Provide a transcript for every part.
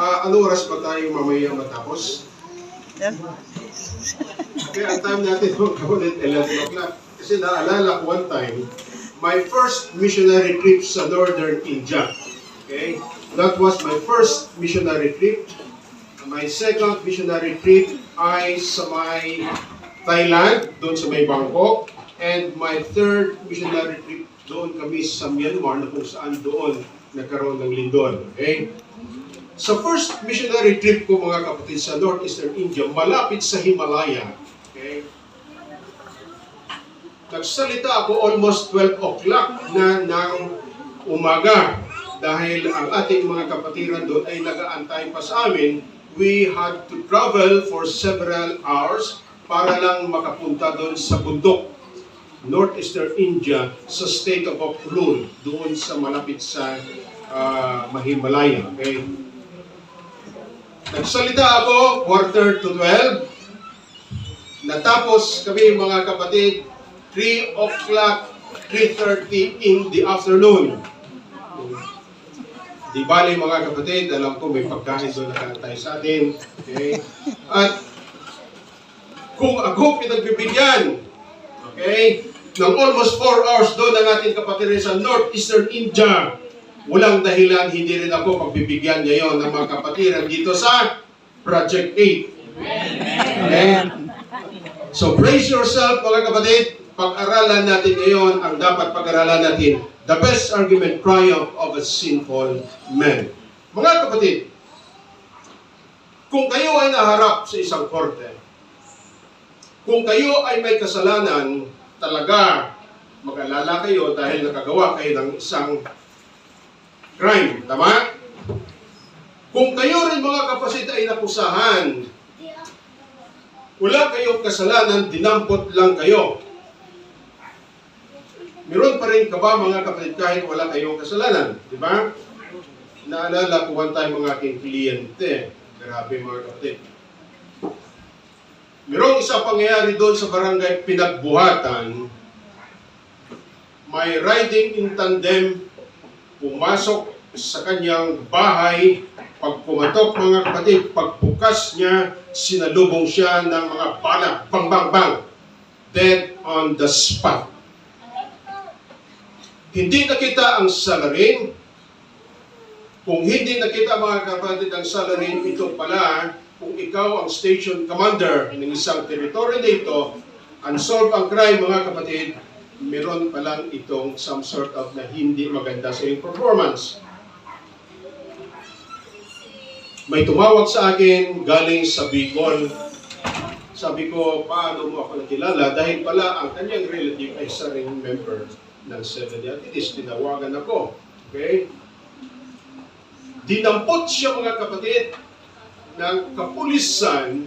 Ano oras ba tayo mamaya matapos? Okay, ang time natin ulit 11 o'clock. Kasi naalala ko one time, my first missionary trip sa Northern India. Okay? That was my first missionary trip. My second missionary trip ay sa may Thailand, doon sa may Bangkok. And my third missionary trip, doon kami sa Myanmar, na kung saan doon nagkaroon ng lindol. Okay? Sa first missionary trip ko, mga kapatid, sa Northeastern India, malapit sa Himalaya. Okay? Nagsalita ako almost 12 o'clock na ng umaga dahil ang ating mga kapatiran doon ay nag-aantay pa sa amin. We had to travel for several hours para lang makapunta doon sa bundok, Northeastern India, sa state of Ukhruul, doon sa malapit sa Himalaya. Okay? Nagsalita ako, 11:45. Natapos kami, mga kapatid, 3 o'clock, 3:30 in the afternoon. Di bali, mga kapatid, alam ko may pagkain doon nakatay sa atin. Okay? At kung ako pinagbibigyan, okay, ng almost 4 hours doon ang ating kapatid sa Northeastern India, walang dahilan hindi rin ako pagbibigyan ngayon ng mga kapatiran dito sa Project 8. Amen. So praise yourself, mga kapatid. Pag-aralan natin ngayon ang dapat pag-aralan natin. The best argument triumph of a sinful man. Mga kapatid, kung kayo ay naharap sa isang korte, kung kayo ay may kasalanan, talaga mag-alala kayo dahil nakagawa kayo ng isang crime. Tama? Kung kayo rin, mga kapatid, ay nakusahan, wala kayong kasalanan, dinampot lang kayo. Meron pa rin ka ba, mga kapatid, kahit wala kayong kasalanan? Di ba? Naalala ko one time mga aking kliyente. Grabe, mga kapatid. Merong isang pangyayari doon sa barangay Pinagbuhatan. May riding in tandem, pumasok sa kanyang bahay. Pag pumatok, mga kapatid, pagbukas niya, sinalubong siya ng mga bala. Bang, bang, bang. Dead on the spot. Hindi nakita ang salarin. Kung hindi nakita, mga kapatid, ang salarin, ito pala, kung ikaw ang station commander ng isang teritoryo dito, unsolved ang crime, mga kapatid, meron palang itong some sort of na hindi maganda sa iyong performance. May tumawag sa akin galing sa Bicol. Sabi ko, paano mo ako nakilala? Dahil pala ang kanyang relative ay isa ring member ng Seventh-day Adventist. Tinawagan ako. Okay? Dinampot siya, mga kapatid, ng kapulisan.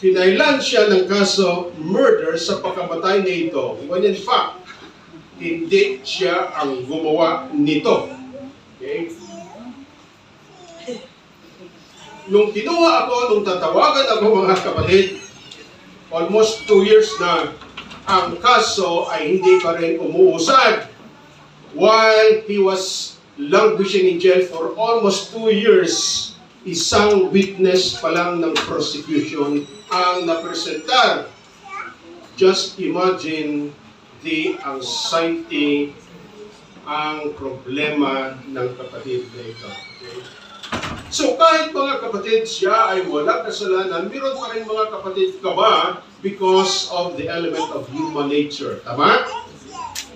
Finailan siya ng kaso murder sa pagkamatay nito. When in fact, hindi siya ang gumawa nito. Okay? Nung kinuha ako, nung tatawagan ako, mga kapatid, almost 2 years na, ang kaso ay hindi pa rin umuusad. While he was languishing in jail for almost 2 years, isang witness pa lang ng prosecution ang napresentar. Just imagine the anxiety, ang problema ng kapatid na ito. Okay? So kahit, mga kapatid, siya ay walang kasalanan, meron pa rin, mga kapatid, kaba because of the element of human nature. Tama?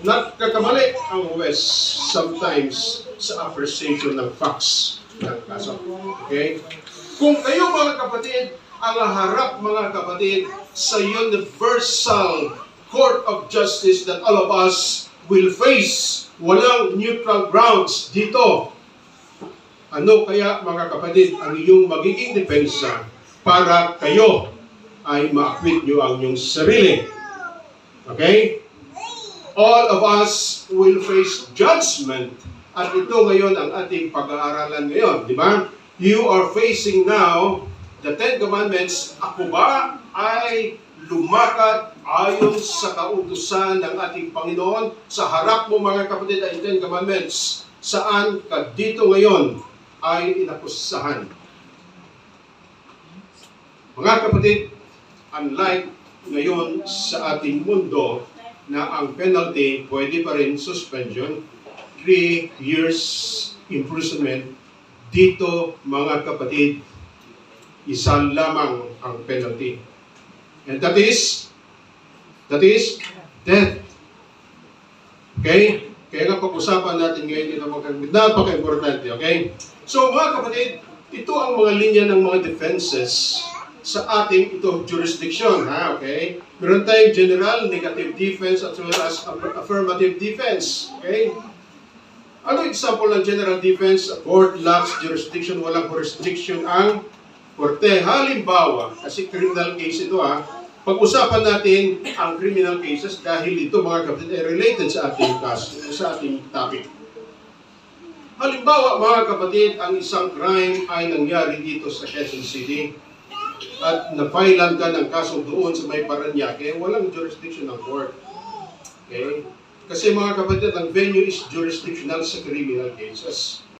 Nagkakamali ang West sometimes sa appreciation ng facts ng kaso. Okay? Kung kayo, mga kapatid, ang harap, mga kapatid, sa universal court of justice that all of us will face, walang neutral grounds dito. Ano kaya, mga kapatid, ang iyong magiging depensa para kayo ay ma-acquit nyo ang inyong sarili? Okay? All of us will face judgment. At ito ngayon ang ating pag-aaralan ngayon. Di ba? You are facing now the Ten Commandments. Ako ba ay lumakad ayon sa kautusan ng ating Panginoon? Sa harap mo, mga kapatid, ay Ten Commandments. Saan ka dito ngayon? ay inakusahan. Mga kapatid, unlike ngayon sa ating mundo na ang penalty pwede pa rin suspension, 3 years imprisonment, dito mga kapatid, isa lamang ang penalty. And that is death. Okay? Kaya nga pag-usapan natin ngayon dito napaka-importante. Okay? So mga kapatid, ito ang mga linya ng mga defenses sa ating jurisdiction. Okay? Meron tayong general, negative defense, as well as affirmative defense. Okay? Ano example ng general defense? A court lacks jurisdiction, walang jurisdiction ang korte. Halimbawa, kasi criminal case ito pag-usapan natin ang criminal cases dahil ito mga kapatid ay related sa ating case, sa ating topic. Halimbawa mga kapatid, ang isang crime ay nangyari dito sa Quezon City at na-filean ka ng kaso doon sa may Parañaque, walang jurisdiction ng court. Okay? Kasi mga kapatid, ang venue is jurisdictional sa criminal cases.